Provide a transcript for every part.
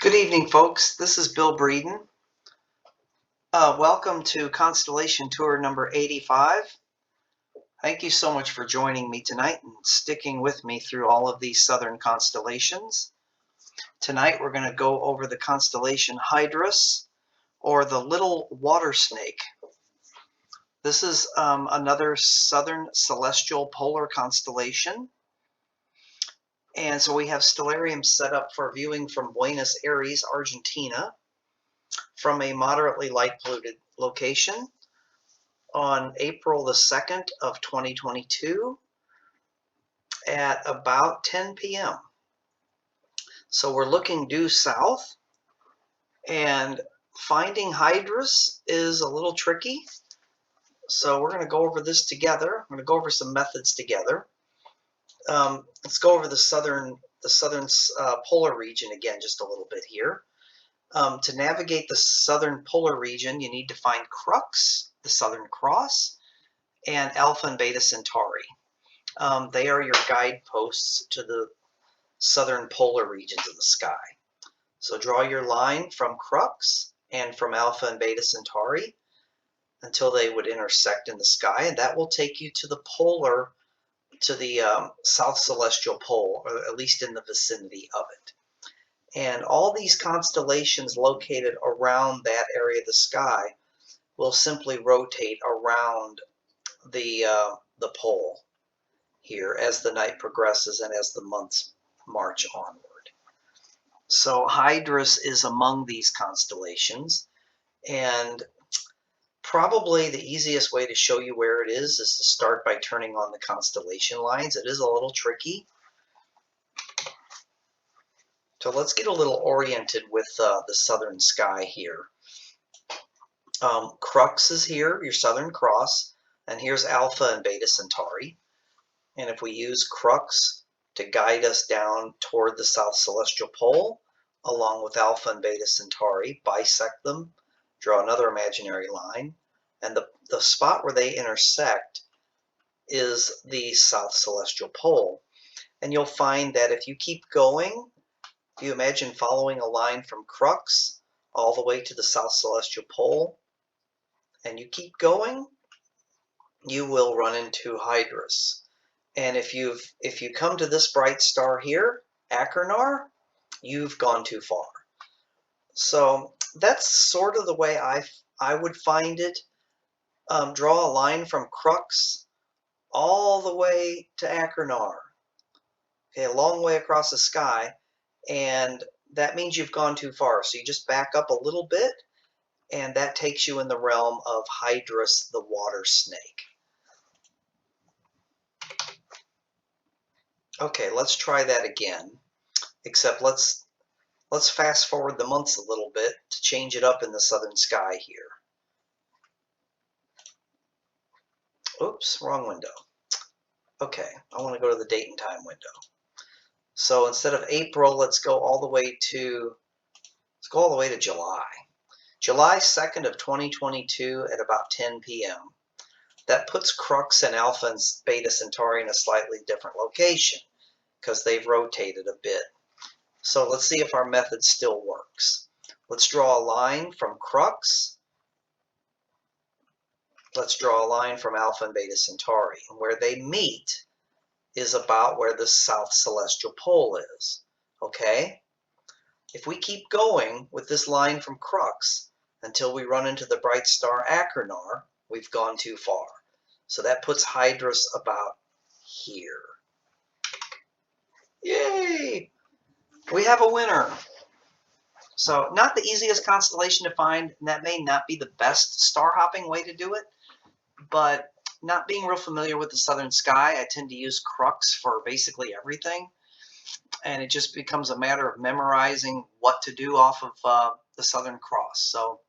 Good evening, folks. This is Bill Breeden. Welcome to Constellation Tour number 85. Thank you so much for joining me tonight and sticking with me through all of these southern constellations. Tonight we're going to go over the constellation Hydrus, or the Little Water Snake. This is another southern celestial polar constellation. And so we have Stellarium set up for viewing from Buenos Aires, Argentina, from a moderately light polluted location on April the 2nd of 2022 at about 10 p.m. So we're looking due south, and finding Hydrus is a little tricky. So we're going to go over this together. I'm going to go over some methods together. Let's go over the southern polar region again just a little bit here. To navigate the southern polar region, you need to find Crux, the Southern Cross, and Alpha and Beta Centauri. They are your guideposts to the southern polar regions of the sky. So draw your line from Crux and from Alpha and Beta Centauri until they would intersect in the sky, and that will take you to the south celestial pole, or at least in the vicinity of it. And all these constellations located around that area of the sky will simply rotate around the pole here as the night progresses and as the months march onward. So Hydrus is among these constellations, and probably the easiest way to show you where it is to start by turning on the constellation lines. It is a little tricky. So let's get a little oriented with the southern sky here. Crux is here, your Southern Cross, and here's Alpha and Beta Centauri. And if we use Crux to guide us down toward the south celestial pole, along with Alpha and Beta Centauri, bisect them, draw another imaginary line, and the spot where they intersect is the south celestial pole. And you'll find that if you keep going, if you imagine following a line from Crux all the way to the south celestial pole, and you keep going, you will run into Hydrus. And if you come to this bright star here, Achernar, you've gone too far. So that's sort of the way I would find it. Draw a line from Crux all the way to Achernar. Okay, a long way across the sky, and that means you've gone too far. So you just back up a little bit, and that takes you in the realm of Hydrus, the water snake. Okay, let's try that again, except let's fast forward the months a little bit to change it up in the southern sky here. Oops, wrong window. Okay, I want to go to the date and time window. So instead of April, let's go all the way to July. July 2nd of 2022 at about 10 p.m. That puts Crux and Alpha and Beta Centauri in a slightly different location because they've rotated a bit. So let's see if our method still works. Let's draw a line from Crux. Let's draw a line from Alpha and Beta Centauri. And where they meet is about where the south celestial pole is. Okay? If we keep going with this line from Crux until we run into the bright star Achernar, we've gone too far. So that puts Hydrus about here. Yay! We have a winner. So not the easiest constellation to find, and that may not be the best star hopping way to do it, but not being real familiar with the southern sky, I tend to use Crux for basically everything, and it just becomes a matter of memorizing what to do off of the Southern Cross. So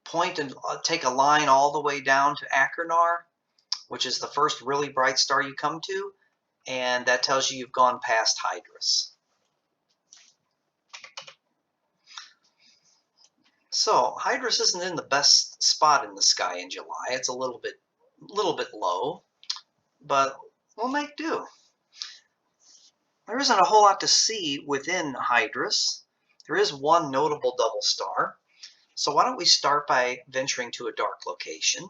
point and take a line all the way down to Achernar, which is the first really bright star you come to, and that tells you you've gone past Hydrus. So Hydrus isn't in the best spot in the sky in July. It's a little bit low, but we'll make do. There isn't a whole lot to see within Hydrus. There is one notable double star. So why don't we start by venturing to a dark location.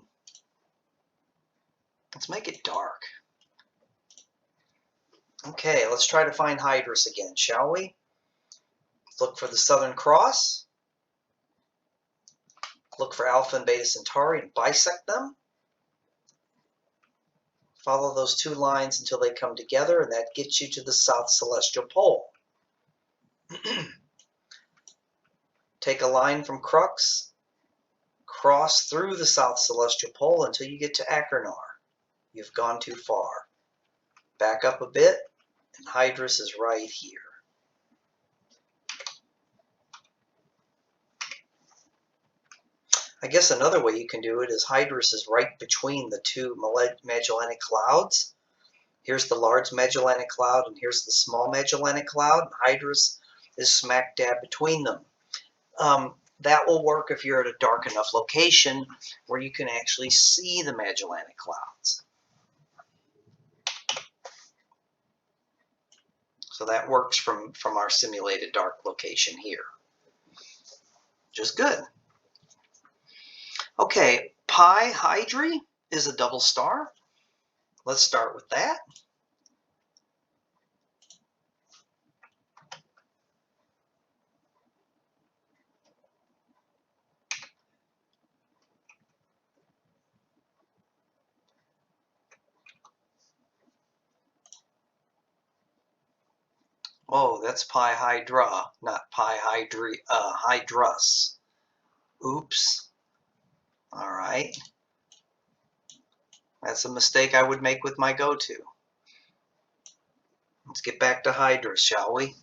Let's make it dark. Okay, let's try to find Hydrus again, shall we? Look for the Southern Cross. Look for Alpha and Beta Centauri and bisect them. Follow those two lines until they come together, and that gets you to the South Celestial Pole. Take a line from Crux, cross through the South Celestial Pole until you get to Achernar. You've gone too far. Back up a bit, and Hydrus is right here. I guess another way you can do it is Hydrus is right between the two Magellanic Clouds. Here's the large Magellanic Cloud, and here's the small Magellanic Cloud. Hydrus is smack dab between them. That will work if you're at a dark enough location where you can actually see the Magellanic Clouds. So that works from our simulated dark location here. Just good. Okay, Pi Hydri is a double star. Let's start with that. Oh, that's Pi Hydra, not Pi Hydrus. Oops. All right. That's a mistake I would make with my go-to. Let's get back to Hydrus, shall we?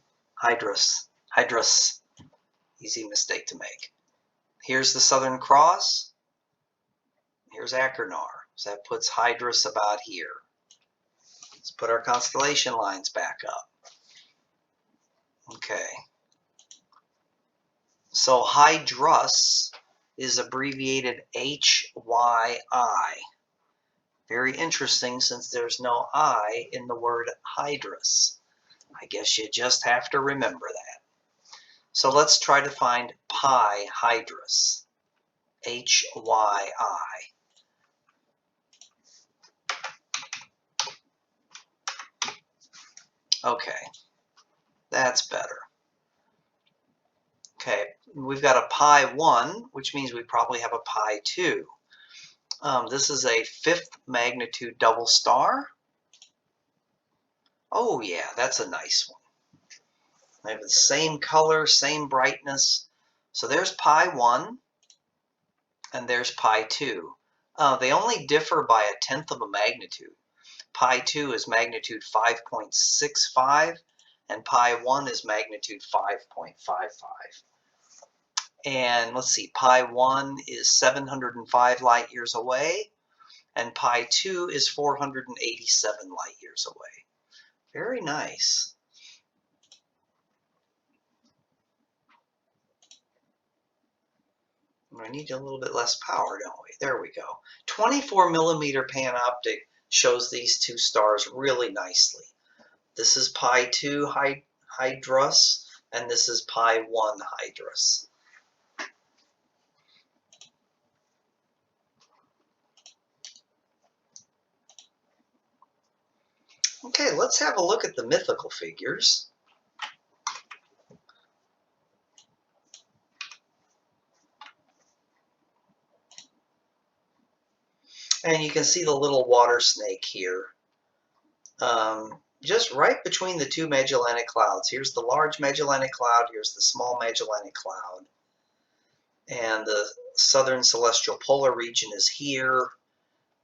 Hydrus. Hydrus. Easy mistake to make. Here's the Southern Cross. Here's Achernar. So that puts Hydrus about here. Let's put our constellation lines back up. Okay. So Hydrus is abbreviated HYI. Very interesting since there's no I in the word Hydrus. I guess you just have to remember that. So let's try to find Pi Hydrus. HYI. Okay, that's better. Okay, we've got a Pi 1, which means we probably have a Pi 2. This is a 5th magnitude double star. Oh yeah, that's a nice one. They have the same color, same brightness. So there's Pi 1, and there's Pi 2. They only differ by 1/10 of a magnitude. Pi 2 is magnitude 5.65, and Pi 1 is magnitude 5.55. And let's see, Pi 1 is 705 light years away, and Pi 2 is 487 light years away. Very nice. We need a little bit less power, don't we? There we go. 24 millimeter panoptic shows these two stars really nicely. This is Pi 2 Hydrus, and this is Pi 1 Hydrus. Okay, let's have a look at the mythical figures. And you can see the little water snake here. Just right between the two Magellanic Clouds. Here's the large Magellanic Cloud, here's the small Magellanic Cloud. And the southern celestial polar region is here.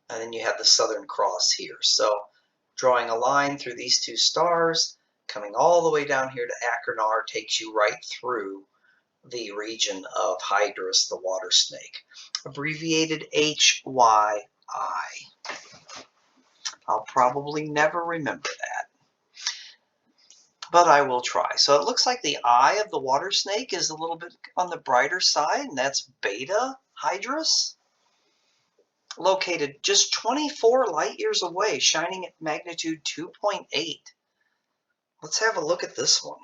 And then you have the Southern Cross here. So drawing a line through these two stars, coming all the way down here to Achernar, takes you right through the region of Hydrus, the water snake. Abbreviated HYI. I'll probably never remember that, but I will try. So it looks like the eye of the water snake is a little bit on the brighter side, and that's Beta Hydrus, located just 24 light years away, shining at magnitude 2.8. Let's have a look at this one.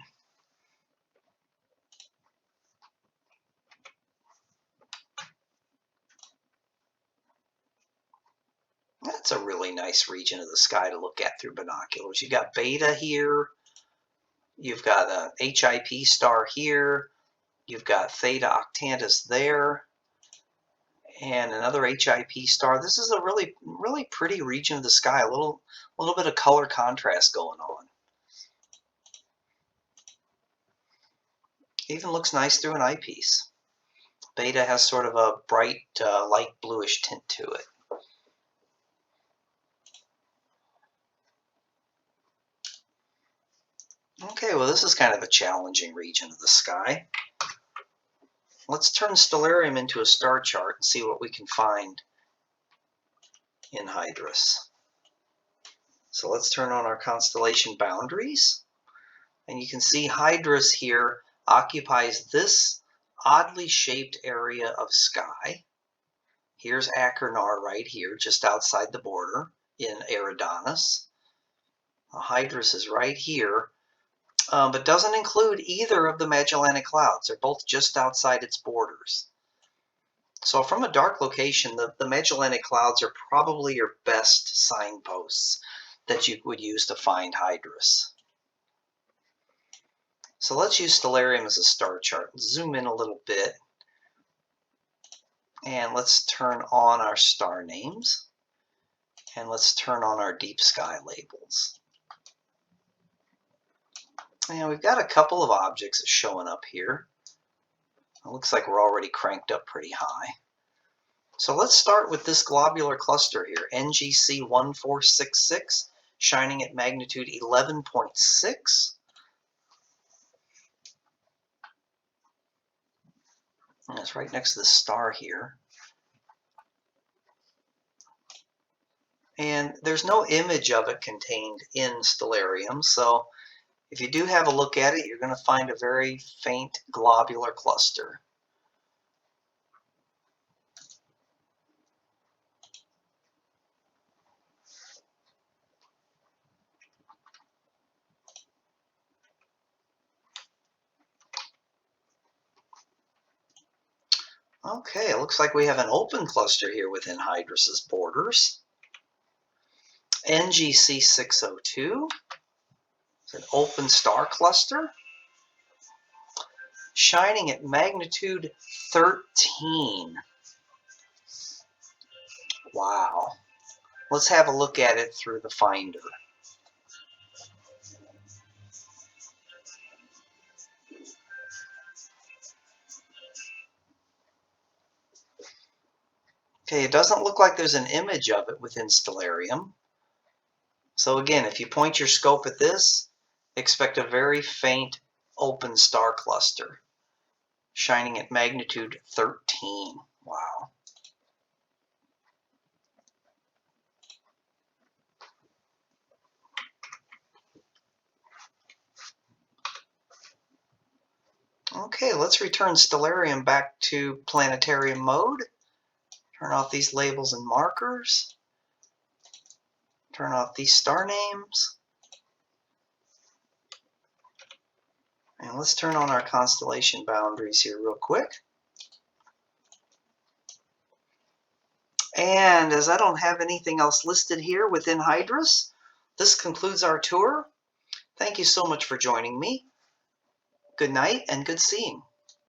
That's a really nice region of the sky to look at through binoculars. You've got Beta here. You've got a HIP star here. You've got Theta Octantis there. And another HIP star. This is a really, really pretty region of the sky. A little bit of color contrast going on. Even looks nice through an eyepiece. Beta has sort of a bright, light bluish tint to it. Okay, well, this is kind of a challenging region of the sky. Let's turn Stellarium into a star chart and see what we can find in Hydrus. So let's turn on our constellation boundaries. And you can see Hydrus here occupies this oddly shaped area of sky. Here's Achernar right here, just outside the border in Eridanus. Hydrus is right here, but doesn't include either of the Magellanic Clouds. They're both just outside its borders. So from a dark location, the Magellanic Clouds are probably your best signposts that you would use to find Hydrus. So let's use Stellarium as a star chart. Zoom in a little bit. And let's turn on our star names. And let's turn on our deep sky labels. And we've got a couple of objects showing up here. It looks like we're already cranked up pretty high. So let's start with this globular cluster here, NGC 1466, shining at magnitude 11.6. And it's right next to the star here. And there's no image of it contained in Stellarium, so if you do have a look at it, you're going to find a very faint globular cluster. Okay, it looks like we have an open cluster here within Hydrus's borders. NGC 602. It's an open star cluster shining at magnitude 13. Wow. Let's have a look at it through the finder. Okay, it doesn't look like there's an image of it within Stellarium. So again, if you point your scope at this, expect a very faint open star cluster shining at magnitude 13. Wow. Okay, let's return Stellarium back to planetarium mode. Turn off these labels and markers. Turn off these star names. And let's turn on our constellation boundaries here real quick. And as I don't have anything else listed here within Hydrus, this concludes our tour. Thank you so much for joining me. Good night and good seeing.